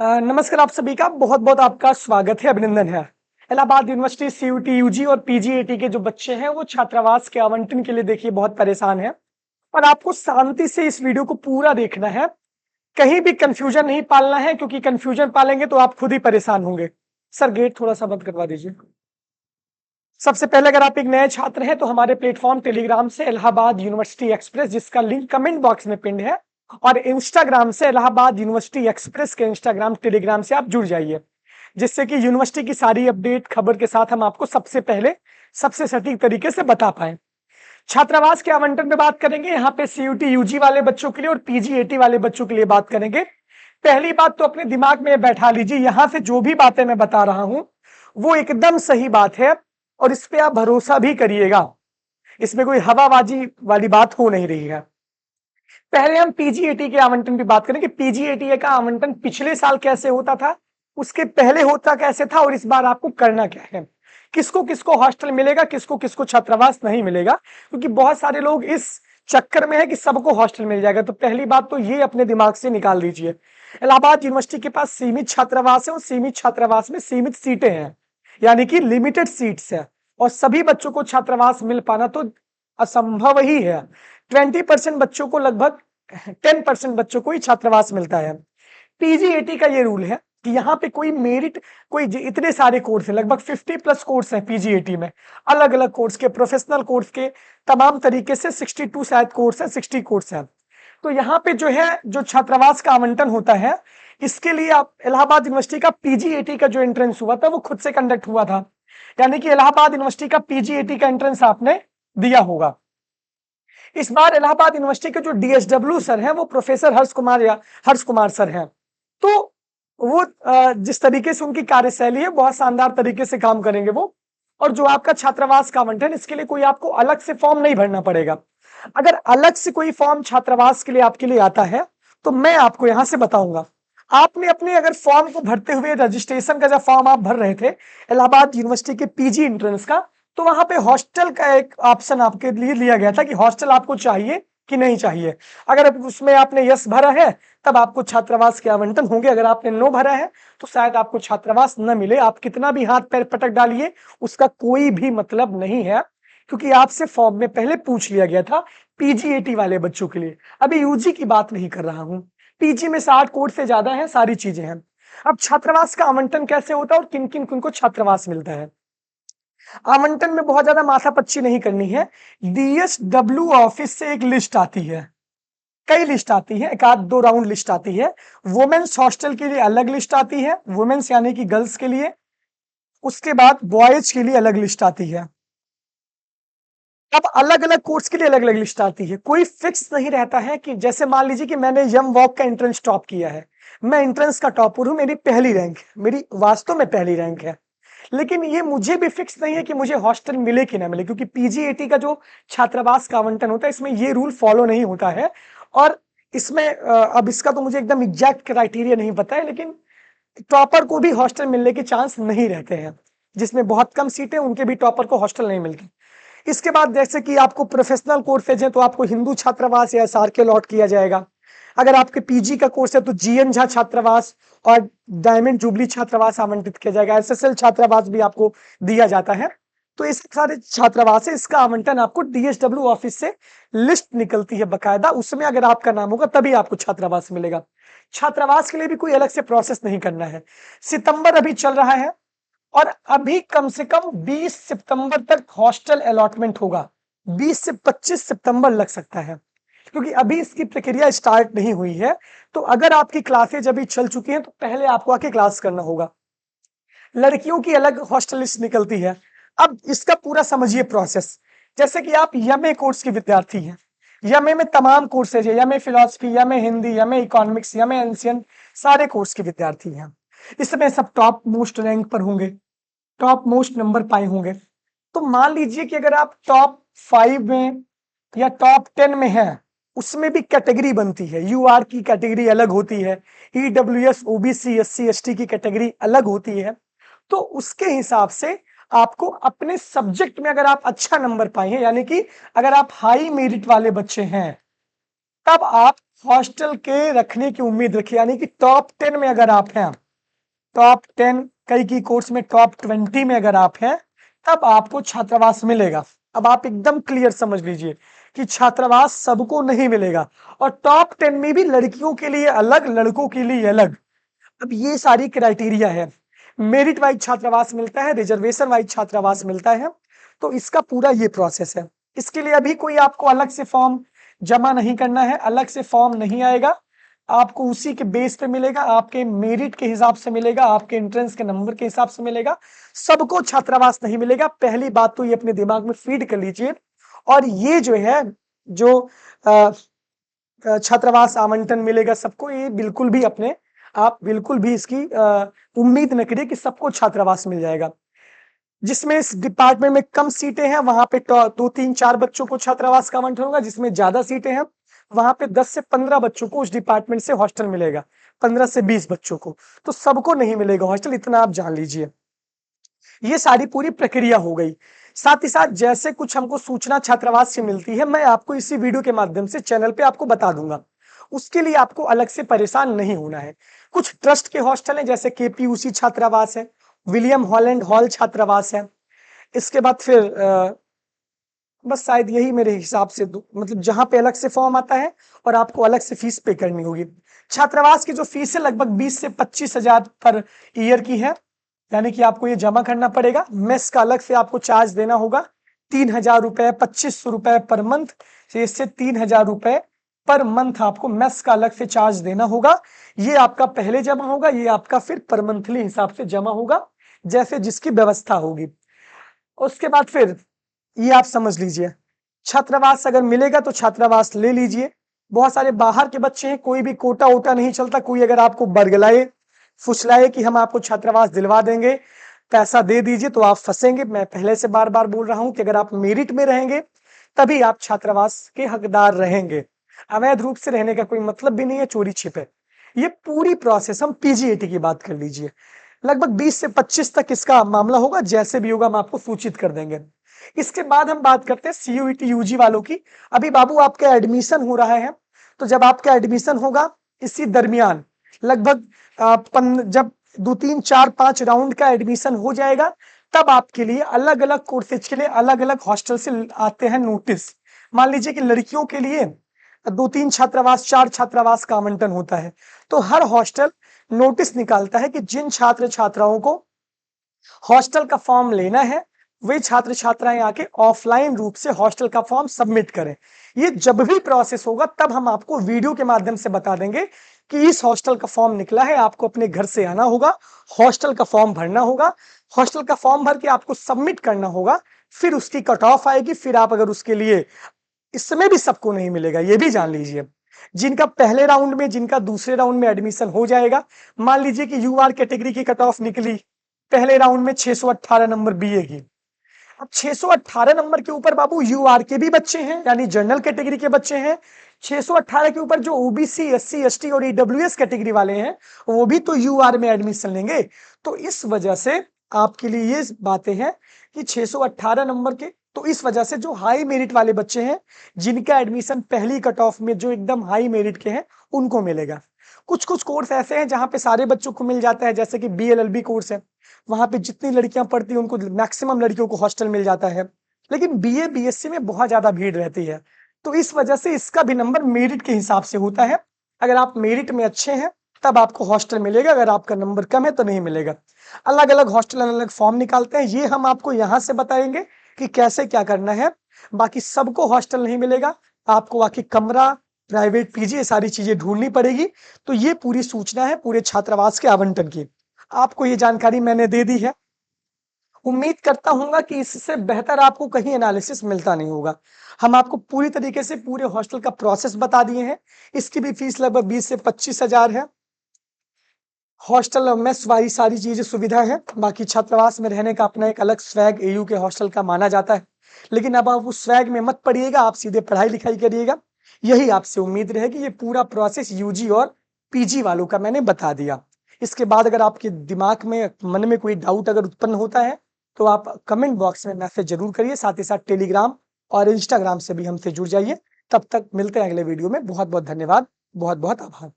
नमस्कार, आप सभी का बहुत बहुत आपका स्वागत है, अभिनंदन है। इलाहाबाद यूनिवर्सिटी सीयूटी यूजी और पीजीएटी के जो बच्चे हैं वो छात्रावास के आवंटन के लिए देखिए बहुत परेशान हैं और आपको शांति से इस वीडियो को पूरा देखना है। कहीं भी कंफ्यूजन नहीं पालना है, क्योंकि कंफ्यूजन पालेंगे तो आप खुद ही परेशान होंगे। सर, गेट थोड़ा सा बंद करवा दीजिए। सबसे पहले, अगर आप एक नए छात्र हैं तो हमारे प्लेटफॉर्म टेलीग्राम से इलाहाबाद यूनिवर्सिटी एक्सप्रेस, जिसका लिंक कमेंट बॉक्स में पिंड है, और इंस्टाग्राम से इलाहाबाद यूनिवर्सिटी एक्सप्रेस के इंस्टाग्राम टेलीग्राम से आप जुड़ जाइए, जिससे कि यूनिवर्सिटी की सारी अपडेट खबर के साथ हम आपको सबसे पहले सबसे सटीक तरीके से बता पाए। छात्रावास के आवंटन में बात करेंगे। यहाँ पे सीयूटी यूजी वाले बच्चों के लिए और पीजीएटी वाले बच्चों के लिए बात करेंगे। पहली बात तो अपने दिमाग में बैठा लीजिए, यहां से जो भी बातें मैं बता रहा हूं वो एकदम सही बात है और इस पे आप भरोसा भी करिएगा। इसमें कोई हवाबाजी वाली बात हो नहीं रही है। पहले हम पीजीएटी के आवंटन की बात करें कि पीजीएटी का आवंटन पिछले साल कैसे होता था, उसके पहले होता कैसे था और इस बार आपको करना क्या है, किसको किसको हॉस्टल मिलेगा, किसको किसको छात्रावास नहीं मिलेगा, क्योंकि बहुत सारे लोग इस चक्कर में है कि सबको हॉस्टल मिल जाएगा। तो पहली बात तो ये अपने दिमाग से निकाल दीजिए, इलाहाबाद यूनिवर्सिटी के पास सीमित छात्रावास है और सीमित छात्रावास में सीमित सीटें हैं, यानी कि लिमिटेड सीट्स है, और सभी बच्चों को छात्रावास मिल पाना तो असंभव ही है। 20% बच्चों को, लगभग 10% बच्चों को ही छात्रावास मिलता है। पीजीएटी का ये रूल है कि यहाँ पे कोई मेरिट, इतने सारे कोर्स है, लगभग 50+ कोर्स है पीजीएटी में, अलग अलग कोर्स के, प्रोफेशनल कोर्स के तमाम तरीके से 62 शायद कोर्स है, 60 कोर्स है। तो यहाँ पे जो है, जो छात्रावास का आवंटन होता है, इसके लिए आप इलाहाबाद यूनिवर्सिटी का पीजीएटी का जो एंट्रेंस हुआ था वो खुद से कंडक्ट हुआ था, यानी कि इलाहाबाद यूनिवर्सिटी का पीजीएटी का एंट्रेंस आपने दिया होगा। इस बार इलाहाबाद यूनिवर्सिटी के जो डीएसडब्ल्यू सर हैं वो प्रोफेसर हर्ष कुमार सर हैं। तो वो जिस तरीके से उनकी कार्यशैली है, बहुत शानदार तरीके से काम करेंगे वो। और जो आपका छात्रावास का आवंटन, इसके लिए कोई आपको अलग से फॉर्म नहीं भरना पड़ेगा। अगर अलग से कोई फॉर्म छात्रावास के लिए आपके लिए आता है तो मैं आपको यहां से बताऊंगा। आपने अपने अगर फॉर्म को भरते हुए, रजिस्ट्रेशन का जब फॉर्म आप भर रहे थे इलाहाबाद यूनिवर्सिटी के पीजी एंट्रेंस का, तो वहां पे हॉस्टल का एक ऑप्शन आपके लिए लिया गया था कि हॉस्टल आपको चाहिए कि नहीं चाहिए। अगर उसमें आपने यस भरा है तब आपको छात्रावास के आवंटन होंगे, अगर आपने नो भरा है तो शायद आपको छात्रावास न मिले। आप कितना भी हाथ पैर पटक डालिए, उसका कोई भी मतलब नहीं है, क्योंकि आपसे फॉर्म में पहले पूछ लिया गया था पीजीएटी वाले बच्चों के लिए। अभी यूजी की बात नहीं कर रहा हूं। पीजी में 60 कोर्स से ज्यादा है, सारी चीजें हैं। अब छात्रावास का आवंटन कैसे होता है और किन किन को छात्रावास मिलता है। आवंटन में बहुत ज्यादा माथापच्ची नहीं करनी है। डीएसडब्ल्यू ऑफिस से एक लिस्ट आती है, कई लिस्ट आती है, एक आध दो राउंड लिस्ट आती है। वुमेन्स हॉस्टल के लिए अलग लिस्ट आती है, वुमेन्स यानी कि गर्ल्स के लिए। उसके बाद बॉयज के लिए अलग लिस्ट आती है। अब अलग अलग कोर्स के लिए अलग अलग लिस्ट आती है। कोई फिक्स नहीं रहता है कि जैसे मान लीजिए कि मैंने यम वॉक का एंट्रेंस टॉप किया है, मैं एंट्रेंस का टॉपर हूं, मेरी पहली रैंक है, मेरी वास्तव में पहली रैंक है, लेकिन ये मुझे भी फिक्स नहीं है कि मुझे हॉस्टल मिले कि ना मिले, क्योंकि पीजीएटी का जो छात्रावास का आवंटन होता है इसमें ये रूल फॉलो नहीं होता है। और इसमें अब इसका तो मुझे एकदम एग्जैक्ट क्राइटेरिया नहीं पता है, लेकिन टॉपर को भी हॉस्टल मिलने के चांस नहीं रहते हैं। जिसमें बहुत कम सीटें, उनके भी टॉपर को हॉस्टल नहीं मिलती। इसके बाद जैसे कि आपको प्रोफेशनल कोर्सेज हैं तो आपको हिंदू छात्रावास या एसआर के अलॉट किया जाएगा। अगर आपके पीजी का कोर्स है तो जीएन झा छात्रावास और डायमंड जुबली छात्रावास आवंटित किया जाएगा। एसएसएल छात्रावास भी आपको दिया जाता है। तो इस सारे छात्रावास है, इसका आवंटन आपको डीएसडब्ल्यू ऑफिस से लिस्ट निकलती है बकायदा, उसमें अगर आपका नाम होगा तभी आपको छात्रावास मिलेगा। छात्रावास के लिए भी कोई अलग से प्रोसेस नहीं करना है। सितंबर अभी चल रहा है और अभी कम से कम 20 सितंबर तक हॉस्टल अलॉटमेंट होगा। 20 से 25 सितंबर लग सकता है, क्योंकि अभी इसकी प्रक्रिया स्टार्ट नहीं हुई है। तो अगर आपकी क्लासेज अभी चल चुकी हैं तो पहले आपको आके क्लास करना होगा। लड़कियों की अलग हॉस्टल लिस्ट निकलती है। अब इसका पूरा समझिए प्रोसेस। जैसे कि आप एमए कोर्स के विद्यार्थी हैं, एमए में तमाम कोर्सेज है, MA philosophy, MA Hindi, MA economics, MA ancient, सारे कोर्स के विद्यार्थी हैं। इसमें सब टॉप मोस्ट रैंक पर होंगे, टॉप मोस्ट नंबर पाए होंगे। तो मान लीजिए कि अगर आप टॉप 5 में या टॉप 10 में हैं, उसमें भी कैटेगरी बनती है। यूआर की कैटेगरी अलग होती है, ईडब्ल्यूएस, ओबीसी, एससी, एसटी की कैटेगरी अलग होती है। तो उसके हिसाब से आपको अपने सब्जेक्ट में अगर आप अच्छा नंबर पाए हैं, यानी कि अगर आप हाई मेरिट वाले बच्चे हैं, तब आप हॉस्टल के रखने की उम्मीद रखिए, यानी कि टॉप 10 में अगर आप हैं, टॉप 10 कई की कोर्स में टॉप 20 में अगर आप हैं, तब आपको छात्रावास मिलेगा। अब आप एकदम क्लियर समझ लीजिए कि छात्रावास सबको नहीं मिलेगा, और टॉप 10 में भी लड़कियों के लिए अलग, लड़कों के लिए अलग। अब ये सारी क्राइटेरिया है। मेरिट वाइज छात्रावास मिलता है, रिजर्वेशन वाइज छात्रावास मिलता है। तो इसका पूरा ये प्रोसेस है। इसके लिए अभी कोई आपको अलग से फॉर्म जमा नहीं करना है, अलग से फॉर्म नहीं आएगा, आपको उसी के बेस पे मिलेगा, आपके मेरिट के हिसाब से मिलेगा, आपके एंट्रेंस के नंबर के हिसाब से मिलेगा। सबको छात्रावास नहीं मिलेगा, पहली बात तो ये अपने दिमाग में फीड कर लीजिए। और ये जो है, जो छात्रावास आवंटन मिलेगा सबको, ये बिल्कुल भी अपने आप बिल्कुल भी इसकी उम्मीद न करिए कि सबको छात्रावास मिल जाएगा। जिसमें इस डिपार्टमेंट में कम सीटें हैं, वहां पे 2-3-4 बच्चों को छात्रावास का आवंटन होगा। जिसमें ज्यादा सीटें हैं, वहां पे 10 से 15 बच्चों को उस डिपार्टमेंट से हॉस्टल मिलेगा, 15 से 20 बच्चों को। तो सबको नहीं मिलेगा हॉस्टल, इतना आप जान लीजिए। ये सारी पूरी प्रक्रिया हो गई। साथ ही साथ जैसे कुछ हमको सूचना छात्रावास से मिलती है, मैं आपको इसी वीडियो के माध्यम से चैनल पे आपको बता दूंगा। उसके लिए आपको अलग से परेशान नहीं होना है। कुछ ट्रस्ट के हॉस्टल हैं, जैसे केपीयूसी छात्रावास है, विलियम हॉलैंड हॉल छात्रावास है। इसके बाद फिर बस शायद यही मेरे हिसाब से मतलब जहां पे अलग से फॉर्म आता है और आपको अलग से फीस पे करनी होगी। छात्रावास की जो फीस है लगभग 20 से 25 हजार पर ईयर की है, यानी कि आपको ये जमा करना पड़ेगा। मेस का अलग से आपको चार्ज देना होगा, 3,000 रुपए, 2500 रुपए पर मंथ, इससे 3,000 रुपए पर मंथ आपको मेस का अलग से चार्ज देना होगा। ये आपका पहले जमा होगा, ये आपका फिर पर मंथली हिसाब से जमा होगा, जैसे जिसकी व्यवस्था होगी। उसके बाद फिर ये आप समझ लीजिए, छात्रावास अगर मिलेगा तो छात्रावास ले लीजिए। बहुत सारे बाहर के बच्चे हैं, कोई भी कोटा वोटा नहीं चलता। कोई अगर आपको बरगलाए, फुसलाए कि हम आपको छात्रावास दिलवा देंगे, पैसा दे दीजिए, तो आप फंसेंगे। मैं पहले से बार बार बोल रहा हूं कि अगर आप मेरिट में रहेंगे तभी आप छात्रावास के हकदार रहेंगे। अवैध रूप से रहने का कोई मतलब भी नहीं है, चोरी छिपे। ये पूरी प्रोसेस, हम पीजीएटी की बात कर लीजिए, लगभग 20 से 25 तक इसका मामला होगा। जैसे भी होगा हम आपको सूचित कर देंगे। इसके बाद हम बात करते हैं सीयूईटी यूजी वालों की। अभी बाबू आपका एडमिशन हो रहा है, तो जब आपका एडमिशन होगा इसी दरमियान लगभग जब 2-3-4-5 राउंड का एडमिशन हो जाएगा, तब आपके लिए अलग अलग कोर्सेज के लिए अलग अलग हॉस्टल से आते हैं नोटिस। मान लीजिए कि लड़कियों के लिए 2-3 छात्रावास, 4 छात्रावास का आवंटन होता है। तो हर हॉस्टल नोटिस निकालता है कि जिन छात्र छात्राओं को हॉस्टल का फॉर्म लेना है, वे छात्र छात्राएं आके ऑफलाइन रूप से हॉस्टल का फॉर्म सबमिट करें। ये जब भी प्रोसेस होगा तब हम आपको वीडियो के माध्यम से बता देंगे कि इस हॉस्टल का फॉर्म निकला है, आपको अपने घर से आना होगा, हॉस्टल का फॉर्म भरना होगा, हॉस्टल का फॉर्म भर के आपको सबमिट करना होगा। फिर उसकी कट ऑफ आएगी, फिर आप अगर उसके लिए, इसमें भी सबको नहीं मिलेगा, ये भी जान लीजिए। जिनका पहले राउंड में, जिनका दूसरे राउंड में एडमिशन हो जाएगा, मान लीजिए कि यूआर कैटेगरी की कट ऑफ निकली पहले राउंड में 618 नंबर बीए की। अब 618 नंबर के ऊपर बाबू यूआर के भी बच्चे हैं, यानी जनरल कैटेगरी के बच्चे हैं। 618 के ऊपर जो ओबीसी, एससी, एसटी और ईडब्ल्यूएस कैटेगरी वाले हैं, वो भी तो यूआर में एडमिशन लेंगे। तो इस वजह से आपके लिए ये बातें हैं कि 618 नंबर के, तो इस वजह से जो हाई मेरिट वाले बच्चे हैं, जिनका एडमिशन पहली कट ऑफ में जो एकदम हाई मेरिट के हैं, उनको मिलेगा। कुछ कुछ कोर्स ऐसे हैं जहां पे सारे बच्चों को मिल जाता है, जैसे कि बीएलएलबी कोर्स है, वहां पे जितनी लड़कियां पढ़ती हैं उनको मैक्सिमम लड़कियों को हॉस्टल मिल जाता है। लेकिन बीए बीएससी में बहुत ज्यादा भीड़ रहती है, तो इस वजह से इसका भी नंबर मेरिट के हिसाब से होता है। अगर आप मेरिट में अच्छे हैं तब आपको हॉस्टल मिलेगा, अगर आपका नंबर कम है तो नहीं मिलेगा। अलग अलग हॉस्टल अलग अलग फॉर्म निकालते हैं, ये हम आपको यहाँ से बताएंगे कि कैसे क्या करना है। बाकी सबको हॉस्टल नहीं मिलेगा, आपको बाकी कमरा, प्राइवेट पीजी, ये सारी चीजें ढूंढनी पड़ेगी। तो ये पूरी सूचना है पूरे छात्रावास के आवंटन की, आपको ये जानकारी मैंने दे दी है। उम्मीद करता हूँ कि इससे बेहतर आपको कहीं एनालिसिस मिलता नहीं होगा। हम आपको पूरी तरीके से पूरे हॉस्टल का प्रोसेस बता दिए हैं। इसकी भी फीस लगभग 20 से 25 हजार है। हॉस्टल मेस वाली सारी चीजें सुविधा है। बाकी छात्रावास में रहने का अपना एक अलग स्वैग एयू के हॉस्टल का माना जाता है, लेकिन अब आप उस स्वैग में मत पड़िएगा, आप सीधे पढ़ाई लिखाई करिएगा। यही आपसे उम्मीद रहेगी। ये पूरा प्रोसेस यूजी और पीजी वालों का मैंने बता दिया। इसके बाद अगर आपके दिमाग में, मन में कोई डाउट अगर उत्पन्न होता है, तो आप कमेंट बॉक्स में मैसेज जरूर करिए। साथ ही साथ टेलीग्राम और इंस्टाग्राम से भी हमसे जुड़ जाइए। तब तक मिलते हैं अगले वीडियो में। बहुत बहुत धन्यवाद। बहुत बहुत आभार।